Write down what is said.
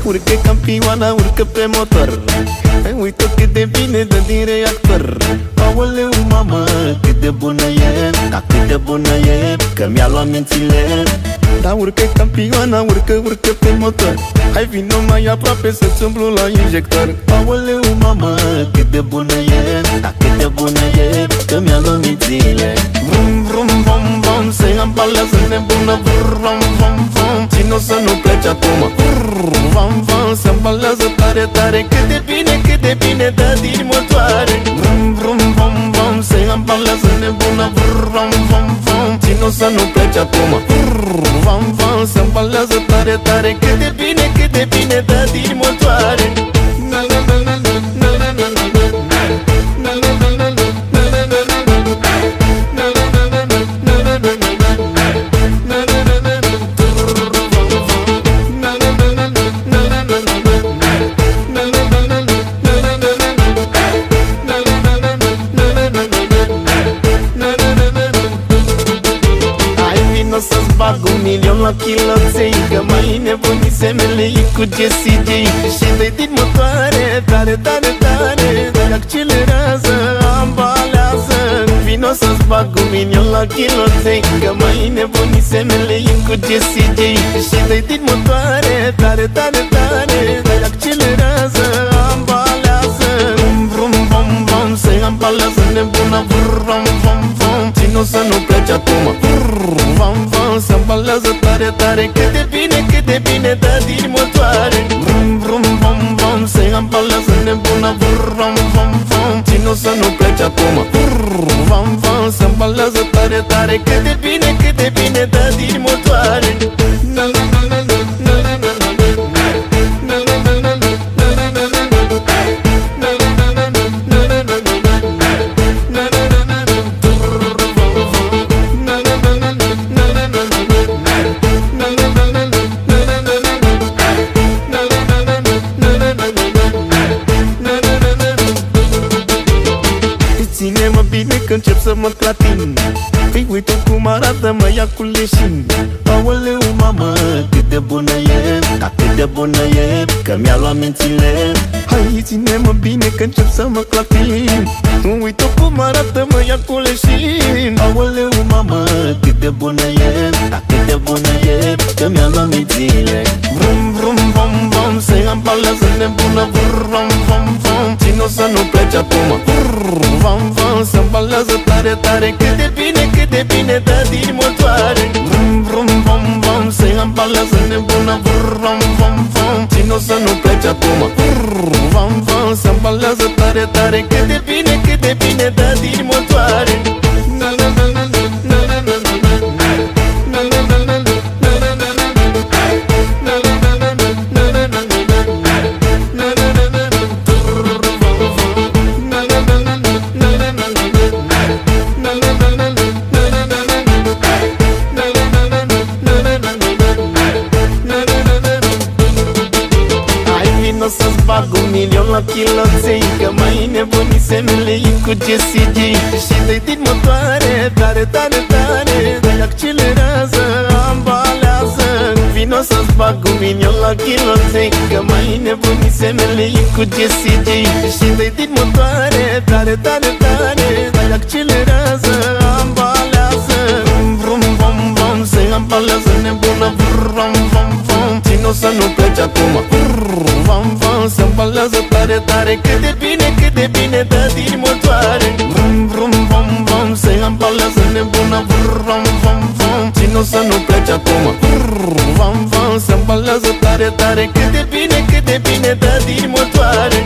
Urcă campioana, urcă pe motor. Uită cât de bine dă din reactor. Aoleu, mamă, cât de bună e, dar cât de bună e, că mi-a luat mințile. Da, urcă campioana, urcă, urcă pe motor. Hai vino mai aproape să-ți umblu la injector. Aoleu, mamă, cât de bună e, dar cât de bună e, că mi-a luat mințile. Vrum, vrum, vom, vom, se ambalează nebună. Vrum, vom, vom, țin-o să nu pleci acum. Vrum, vom, vom, se ambalează tare, tare. Cât de bine dă din motoare. Vrum, vrum, vom, vom, se ambalează nebună. Vrum, vom, vom, țin-o să nu pleci acum. Vrum, vom, vom, se ambalează tare, tare. Cât de bine dă din motoare. O să-ți bag 1.000.000 la kiloței, că mai nebunise melei cu Jessie J. Și dă-i din motoare, tare, tare, tare, dar accelerează, ambalează. Vino să-ți bag 1.000.000 la kiloței, că mai nebunise melei cu Jessie J. Și dă-i din motoare, tare, tare, tare, dar accelerează, ambalează. Vrum, vrum, vom, vom, se ambalează nebuna. Vrum, vom, vom, țin-o să nu pleci acum. Vam, vam, se ambalează tare, tare. Cât de bine dă din motoare. Vrum, vrum, vom, vom, se ambalează nebuna. Vrum, vom, vom, țin-o să nu pleci acum. Vam, vam, se ambalează tare, tare. Cât de bine dă din motoare. Ține-mă bine că încep să mă clatin. Păi uite cum arată, mă ia cu leșin. Aoleu, mamă, cât de bună e, dar cât de bună e, că mi-a luat mințile. Hai, ține-mă bine că încep să mă clatin. Uite cum arată, mă ia cu leșin. Aoleu, mamă, cât de bună e, dar cât de bună e, că mi-a luat mințile. Vrum, vrum, vom, vom, se ambalează nebună. Vrum, vom, vom, țin-o să nu pleci acum. Vam, vam, se ambalează tare, tare. Cât de bine dă din motoare. Vrum, vrum, vom, vom, se ambalează nebuna. Vrum, vom, vom, țin-o să nu pleci acum. Vam, vam, se ambalează tare, tare. Cât de bine dă din motoare. O să-ți bag 1.000.000 la kiloței, că mai nebunise melei cu Jessie J. Și dă-i din motoare, tare, tare, tare, dar accelerează, ambalează. Vino să-ți bag 1.000.000 la kiloței, că mai nebunise melei cu Jessie J. Și dă-i din motoare, tare, tare, tare, dar accelerează, ambalează. Vrum, vrum, vom, vom, se ambalează nebună. Vrum, vom, vom, țin-o să nu pleci acum. Vam, vam, se ambalează tare, tare. Cât de bine dă din motoare. Vrum, vrum, vom, vom, se ambalează nebuna. Vrum, vom, vom, țin-o să nu pleci acum. Vam, vam, se ambalează tare, tare. Cât de bine dă din motoare.